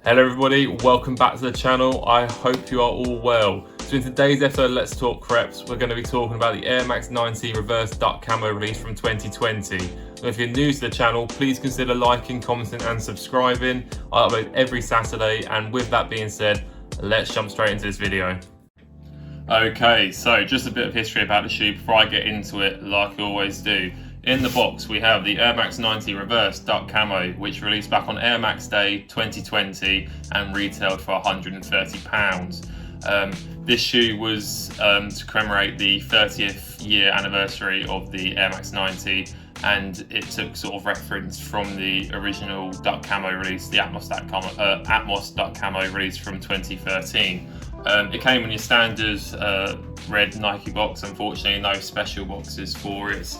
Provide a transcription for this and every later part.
Hello everybody, welcome back to the channel. I hope you are all well. So in today's episode, Let's Talk Creps, we're going to be talking about the Air Max 90 Reverse Duck Camo release from 2020. And if you're new to the channel, please consider liking, commenting and subscribing. I upload every Saturday, and with that being said, let's jump straight into this video. Okay, so just a bit of history about the shoe before I get into it, like I always do. In the box we have the Air Max 90 Reverse Duck Camo, which released back on Air Max Day 2020 and retailed for £130. This shoe was to commemorate the 30th year anniversary of the Air Max 90, and it took sort of reference from the original Duck Camo release, the Atmos Duck Camo release from 2013. It came in your standard red Nike box. Unfortunately, no special boxes for it.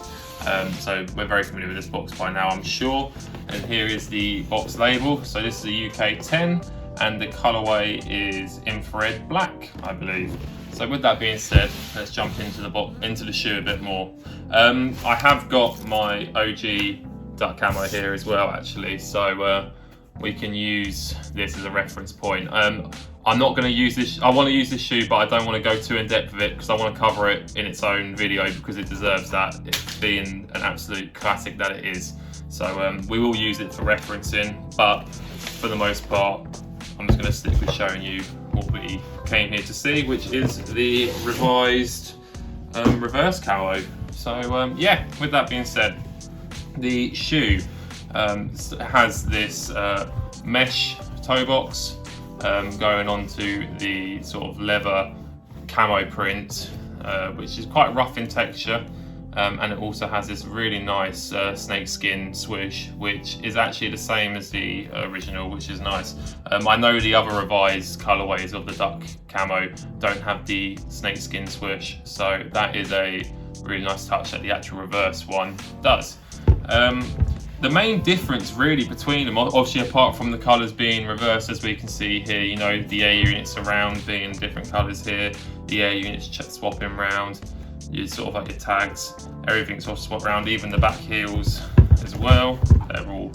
So we're very familiar with this box by now, I'm sure. And here is the box label. So this is a UK 10 and the colorway is infrared black, I believe. So with that being said, let's jump into the shoe a bit more. I have got my OG Duck Camo here as well, actually. So we can use this as a reference point. I'm not going to use this. I want to use this shoe, but I don't want to go too in depth with it because I want to cover it in its own video because it deserves that, it being an absolute classic that it is. So we will use it for referencing, but for the most part, I'm just going to stick with showing you what we came here to see, which is the revised reverse camo. So yeah, with that being said, the shoe has this mesh toe box going onto the sort of leather camo print, which is quite rough in texture, and it also has this really nice snake skin swoosh, which is actually the same as the original, which is nice. I know the other revised colorways of the Duck Camo don't have the snake skin swoosh, so that is a really nice touch that the actual reverse one does. The main difference really between them, obviously apart from the colours being reversed, as we can see here, you know, the air units around being different colours here, the air units swapping around, you sort of like your tags, everything's sort of swapped around, even the back heels as well, they're all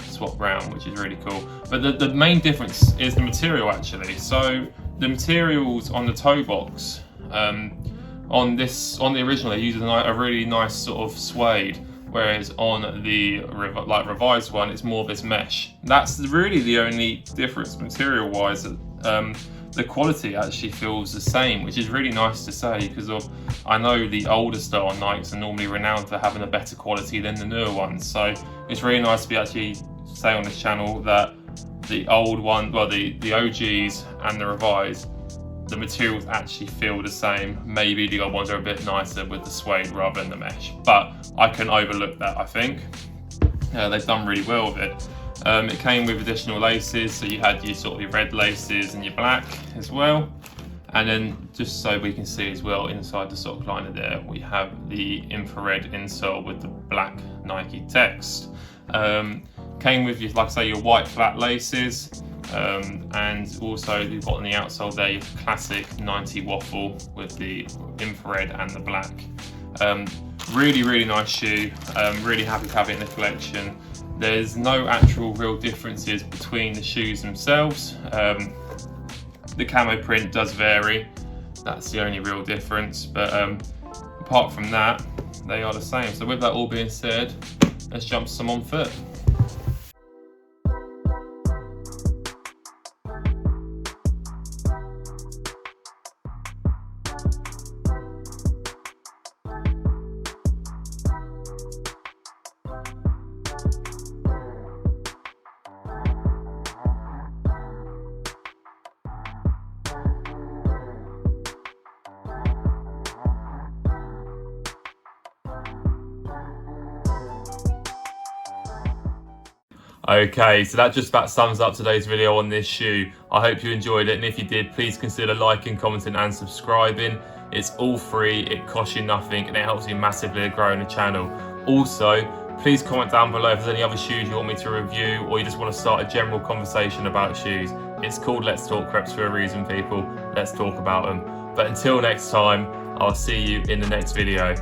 swapped around, which is really cool. But the main difference is the material actually. So the materials on the toe box, on the original they used a really nice sort of suede, whereas on the revised one it's more of this mesh. That's really the only difference material wise. The quality actually feels the same, which is really nice to say, because I know the older style Nikes are normally renowned for having a better quality than the newer ones, so it's really nice to be actually say on this channel that the old one, well the OGs and the revised, the materials actually feel the same. Maybe the old ones are a bit nicer with the suede rather than the mesh, but I can overlook that, I think. They've done really well with it. It came with additional laces, so you had your sort of your red laces and your black as well. And then just so we can see as well, inside the sock liner there, we have the infrared insole with the black Nike text. Came with, like I say, your white flat laces. And also you've got on the outsole there your classic 90 waffle with the infrared and the black. Really nice shoe. Really happy to have it in the collection. There's no actual real differences between the shoes themselves. The camo print does vary, that's the only real difference, but apart from that they are the same. So with that all being said, let's jump to some on foot. Okay, so that just about sums up today's video on this shoe. I hope you enjoyed it, and if you did, please consider liking, commenting and subscribing. It's all free, it costs you nothing, and it helps me massively growing the channel. Also, please comment down below if there's any other shoes you want me to review, or you just want to start a general conversation about shoes. It's called Let's Talk Creps for a reason, people. Let's talk about them. But until next time, I'll see you in the next video.